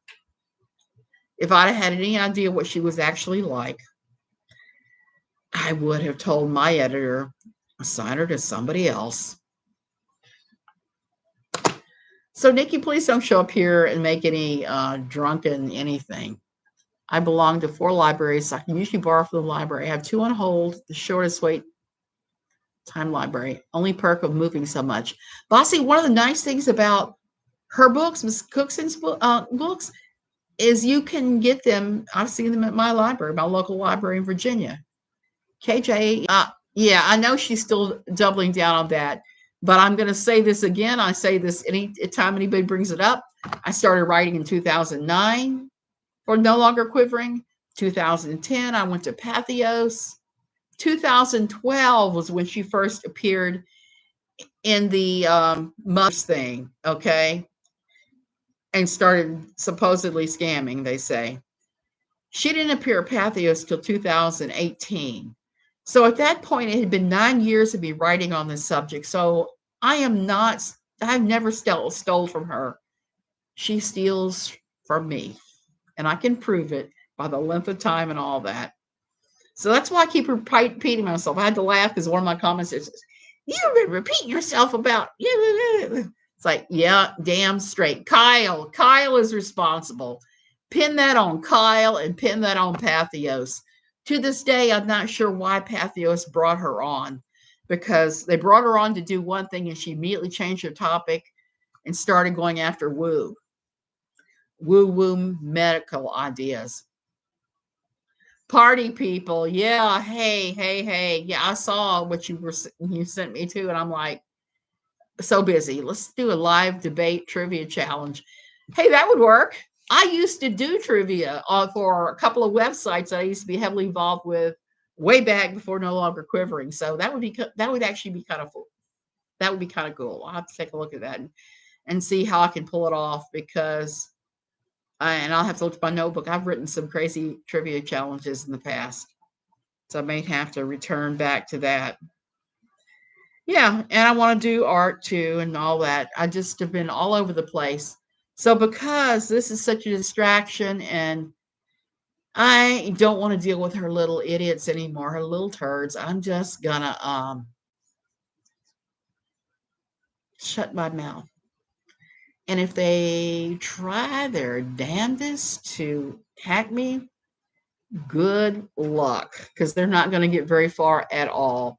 If I'd had any idea what she was actually like, I would have told my editor, assign her to somebody else. So, Nikki, please don't show up here and make any drunken anything. I belong to 4 libraries. So I can usually borrow from the library. I have 2 on hold, the shortest wait time library. Only perk of moving so much. Bossy, one of the nice things about her books, Miss Cookson's books, is you can get them. I've seen them at my library, my local library in Virginia. KJ, yeah, I know she's still doubling down on that. But I'm going to say this again. I say this any time anybody brings it up. I started writing in 2009 for No Longer Quivering. 2010, I went to Patheos. 2012 was when she first appeared in the Musk thing, okay, and started supposedly scamming, they say. She didn't appear at Patheos till 2018. So at that point, it had been 9 years of me writing on this subject. So I've never stole from her. She steals from me. And I can prove it by the length of time and all that. So that's why I keep repeating myself. I had to laugh because one of my comments says, "You've been repeating yourself about." It's like, yeah, damn straight. Kyle is responsible. Pin that on Kyle and pin that on Patheos. To this day, I'm not sure why Patheos brought her on, because they brought her on to do one thing and she immediately changed her topic and started going after woo medical ideas. Party people, yeah, hey, yeah, I saw what you sent me to, and I'm like, so busy. Let's do a live debate trivia challenge. Hey, that would work. I used to do trivia for a couple of websites that I used to be heavily involved with way back before No Longer Quivering. So that would actually be kind of that would be kind of cool. I'll have to take a look at that and see how I can pull it off, because and I'll have to look at my notebook. I've written some crazy trivia challenges in the past, so I may have to return back to that. Yeah, and I want to do art too and all that. I just have been all over the place. So because this is such a distraction and I don't want to deal with her little idiots anymore, her little turds, I'm just gonna shut my mouth. And if they try their damnedest to hack me, good luck, because they're not going to get very far at all.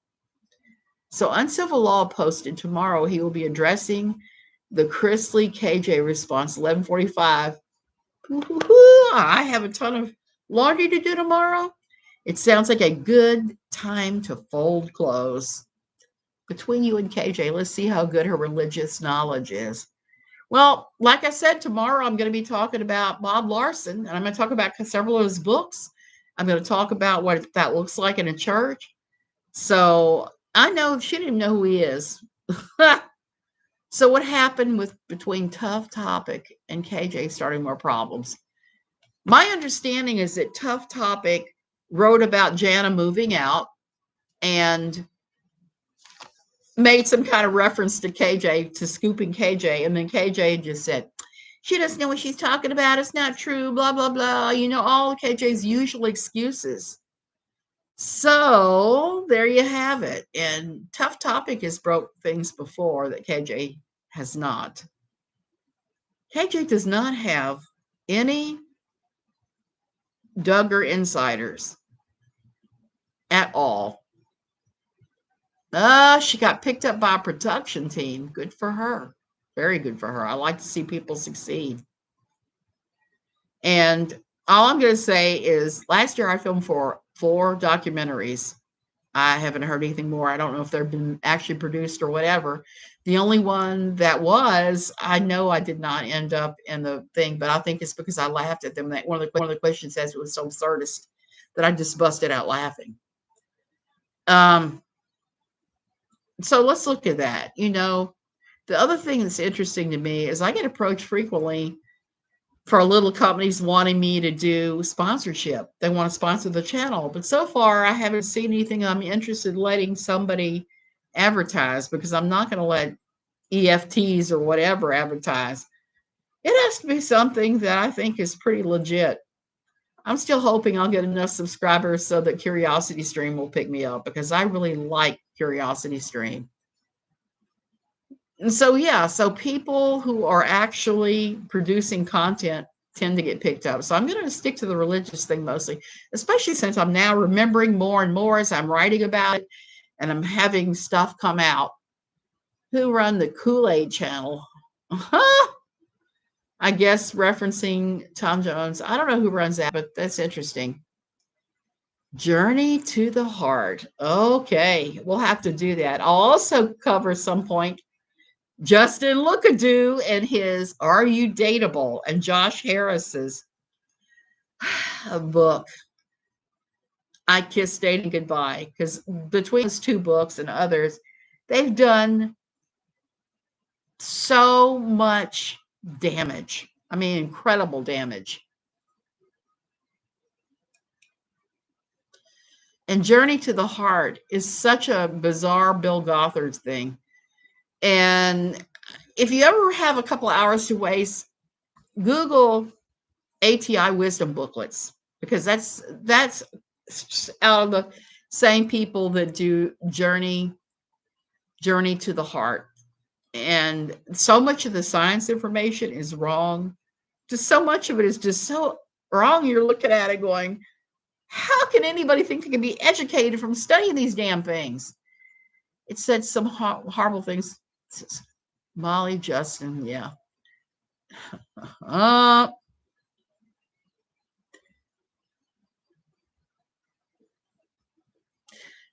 So Uncivil Law posted tomorrow he will be addressing the Chrisley KJ response, 11:45. I have a ton of laundry to do tomorrow. It sounds like a good time to fold clothes. Between you and KJ, let's see how good her religious knowledge is. Well, like I said, tomorrow I'm going to be talking about Bob Larson, and I'm going to talk about several of his books. I'm going to talk about what that looks like in a church. So I know she didn't know who he is. So what happened between Tough Topic and KJ starting more problems? My understanding is that Tough Topic wrote about Jana moving out and made some kind of reference to KJ, to scooping KJ, and then KJ just said, she doesn't know what she's talking about. It's not true, blah, blah, blah. You know, all KJ's usual excuses. So there you have it. And Tough Topic has broke things before that KJ has not. KJ does not have any Duggar insiders at all. She got picked up by a production team. Good for her. Very good for her. I like to see people succeed. And all I'm going to say is last year I filmed for 4 documentaries. I haven't heard anything more. I don't know if they've been actually produced or whatever. The only one that was, I know I did not end up in the thing, but I think it's because I laughed at them. That one of the questions says it was so absurdist that I just busted out laughing. So let's look at that. You know, the other thing that's interesting to me is I get approached frequently for little companies wanting me to do sponsorship. They want to sponsor the channel. But so far, I haven't seen anything I'm interested in letting somebody advertise, because I'm not going to let EFTs or whatever advertise. It has to be something that I think is pretty legit. I'm still hoping I'll get enough subscribers so that Curiosity Stream will pick me up, because I really like Curiosity Stream. And so, yeah, so people who are actually producing content tend to get picked up. So I'm going to stick to the religious thing mostly, especially since I'm now remembering more and more as I'm writing about it and I'm having stuff come out. Who run the Kool-Aid channel? I guess referencing Tom Jones. I don't know who runs that, but that's interesting. Journey to the Heart. Okay, we'll have to do that. I'll also cover some point Justin Lookadoo and his Are You Dateable? And Josh Harris's book. I Kissed Dating Goodbye, because between those two books and others, they've done so much damage. I mean, incredible damage. And Journey to the Heart is such a bizarre Bill Gothard thing. And if you ever have a couple hours to waste, Google ATI wisdom booklets, because that's out of the same people that do Journey to the Heart. And so much of the science information is wrong. Just so much of it is just so wrong. You're looking at it going, how can anybody think they can be educated from studying these damn things? It said some horrible things. Molly Justin, yeah.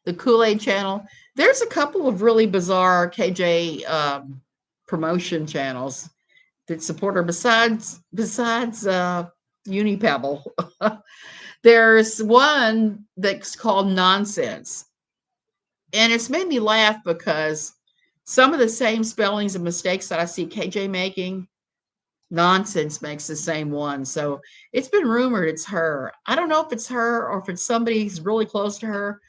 The Kool-Aid channel. There's a couple of really bizarre KJ promotion channels that support her besides Unipebble. There's one that's called Nonsense. And it's made me laugh because some of the same spellings and mistakes that I see KJ making, Nonsense makes the same one. So it's been rumored it's her. I don't know if it's her or if it's somebody who's really close to her,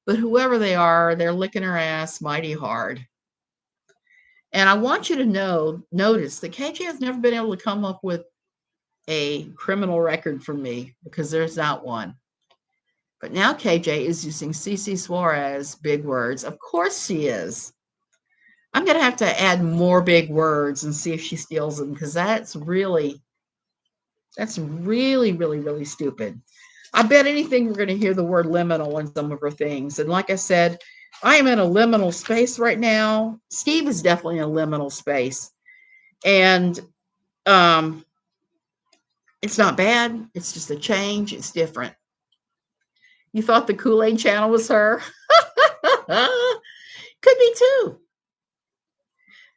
but whoever they are, they're licking her ass mighty hard. And I want you to notice that KJ has never been able to come up with a criminal record for me, because there's not one. But now KJ is using CC Suarez big words. Of course she is. I'm going to have to add more big words and see if she steals them, because that's really, really, really stupid. I bet anything we're going to hear the word liminal in some of her things. And like I said, I am in a liminal space right now. Steve is definitely in a liminal space. And it's not bad. It's just a change. It's different. You thought the Kool-Aid channel was her? Could be too.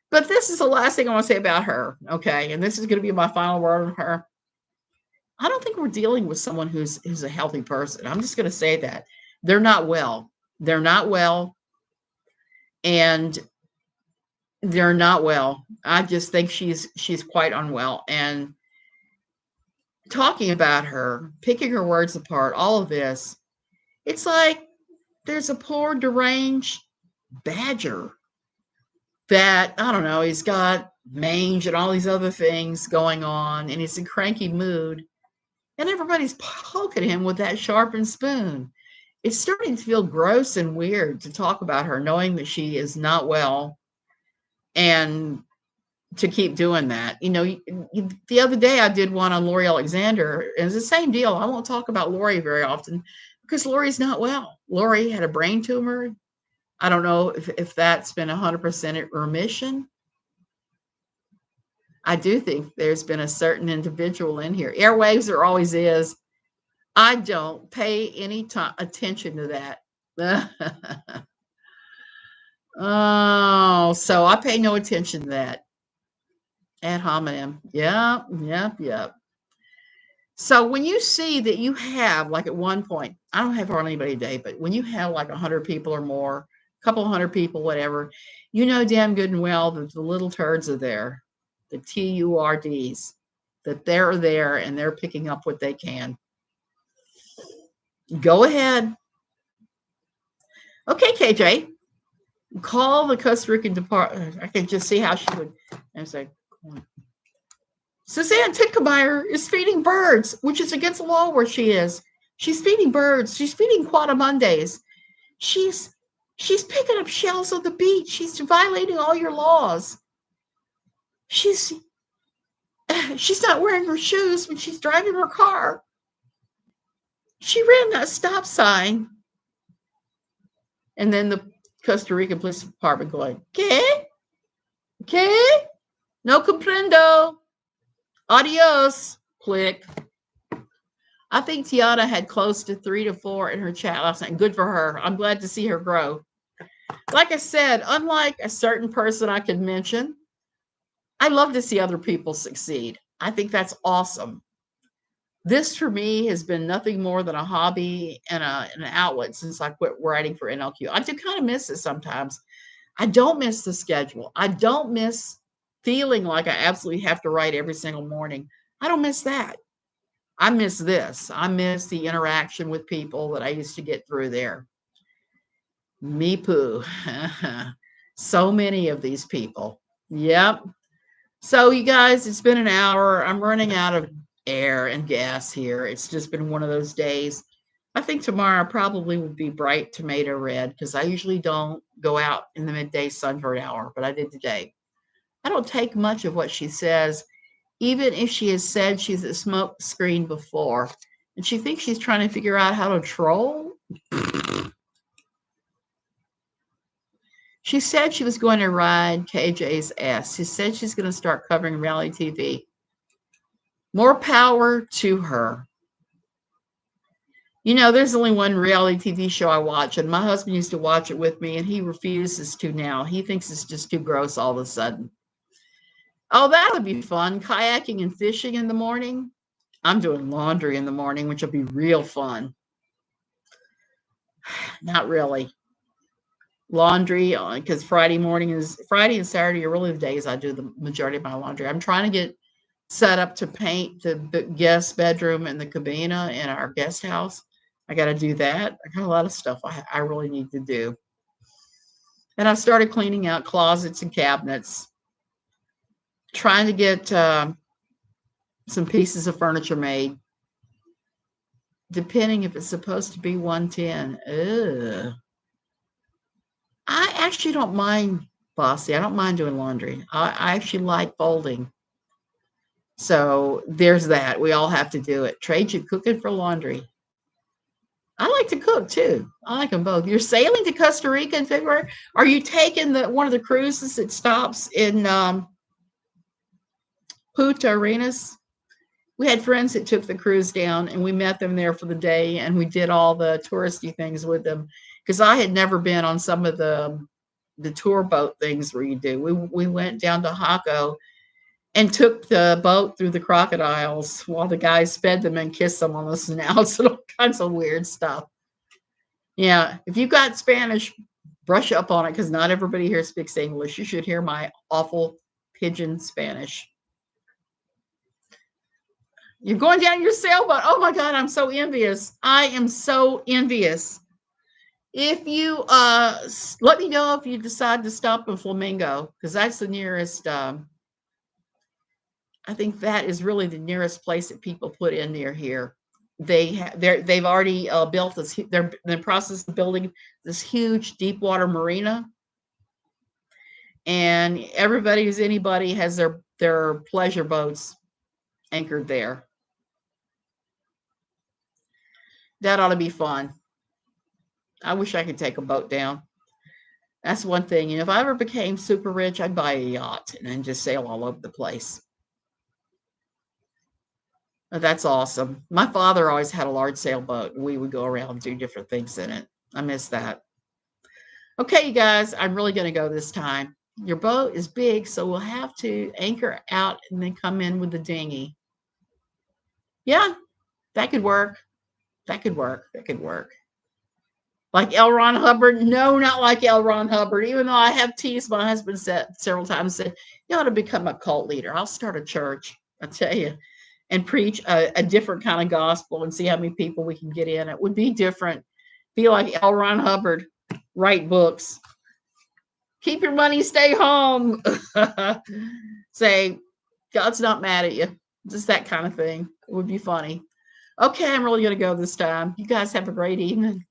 But this is the last thing I want to say about her. Okay. And this is going to be my final word on her. I don't think we're dealing with someone who's a healthy person. I'm just going to say that. They're not well. They're not well. And they're not well. I just think she's quite unwell. And talking about her, picking her words apart, all of this, it's like there's a poor deranged badger that, I don't know, he's got mange and all these other things going on, and he's in cranky mood, and everybody's poking him with that sharpened spoon. It's starting to feel gross and weird to talk about her, knowing that she is not well, and to keep doing that. You know, the other day I did one on Lori Alexander, and it's the same deal. I won't talk about Lori very often because Lori's not well. Lori had a brain tumor. I don't know if that's been 100% remission. I do think there's been a certain individual in here. Airwaves, there always is. I don't pay any attention to that. Oh, so I pay no attention to that. Ad hominem. Yep. So when you see that you have, like at one point, I don't have hardly anybody a day, but when you have like 100 people or more, a couple hundred people, whatever, you know damn good and well that the little turds are there, the TURDs, that they're there and they're picking up what they can. Go ahead. Okay, KJ, call the Costa Rican department. I can just see how she would. And say, Suzanne Titkemeyer is feeding birds, which is against the law where she is. She's feeding birds. She's feeding Quadamundes. She's picking up shells on the beach. She's violating all your laws. She's not wearing her shoes when she's driving her car. She ran that stop sign. And then the Costa Rican Police Department going, ¿Qué? No comprendo. Adios. Click. I think Tiana had close to 3 to 4 in her chat last night. Good for her. I'm glad to see her grow. Like I said, unlike a certain person I could mention, I love to see other people succeed. I think that's awesome. This for me has been nothing more than a hobby and an outlet since I quit writing for NLQ. I do kind of miss it sometimes. I don't miss the schedule. I don't miss feeling like I absolutely have to write every single morning. I don't miss that. I miss this. I miss the interaction with people that I used to get through there. Me poo. So many of these people. Yep. So you guys, it's been an hour. I'm running out of air and gas here. It's just been one of those days. I think tomorrow probably will be bright tomato red because I usually don't go out in the midday sun for an hour, but I did today. I don't take much of what she says, even if she has said she's a smoke screen before and she thinks she's trying to figure out how to troll. She said she was going to ride KJ's ass. She said she's going to start covering reality TV. More power to her. You know, there's only one reality TV show I watch, and my husband used to watch it with me, and he refuses to now. He thinks it's just too gross all of a sudden. Oh, that would be fun. Kayaking and fishing in the morning. I'm doing laundry in the morning, which will be real fun. Not really. Laundry, because Friday and Saturday are really the days I do the majority of my laundry. I'm trying to get set up to paint the guest bedroom and the cabina in our guest house. I got to do that. I got a lot of stuff I really need to do. And I started cleaning out closets and cabinets, trying to get some pieces of furniture made, depending if it's supposed to be 110. Ugh. I actually don't mind, Bossy. I don't mind doing laundry. I actually like folding. So there's that. We all have to do it. Trade you cooking for laundry. I like to cook too. I like them both. You're sailing to Costa Rica in February. Are you taking one of the cruises that stops in Punta Arenas? We had friends that took the cruise down, and we met them there for the day, and we did all the touristy things with them because I had never been on some of the tour boat things where you do. We went down to Jaco and took the boat through the crocodiles while the guys fed them and kissed them on the snouts and all kinds of weird stuff. Yeah, if you got Spanish, brush up on it because not everybody here speaks English. You should hear my awful pidgin Spanish. You're going down your sailboat. Oh my God, I'm so envious. I am so envious. If you let me know if you decide to stop in Flamingo, because that's the nearest. I think that is really the nearest place that people put in near here. They've already built this. They're in the process of building this huge deep water marina, and anybody has their pleasure boats anchored there. That ought to be fun. I wish I could take a boat down. That's one thing. If I ever became super rich, I'd buy a yacht and then just sail all over the place. That's awesome. My father always had a large sailboat, and we would go around and do different things in it. I miss that. Okay, you guys, I'm really going to go this time. Your boat is big, so we'll have to anchor out and then come in with the dinghy. Yeah, that could work. That could work. That could work. Like L. Ron Hubbard? No, not like L. Ron Hubbard. Even though I have teased my husband several times, said, you ought to become a cult leader. I'll start a church, I tell you, and preach a different kind of gospel and see how many people we can get in. It would be different. Be like L. Ron Hubbard. Write books. Keep your money, stay home. Say, God's not mad at you. Just that kind of thing. It would be funny. Okay, I'm really going to go this time. You guys have a great evening.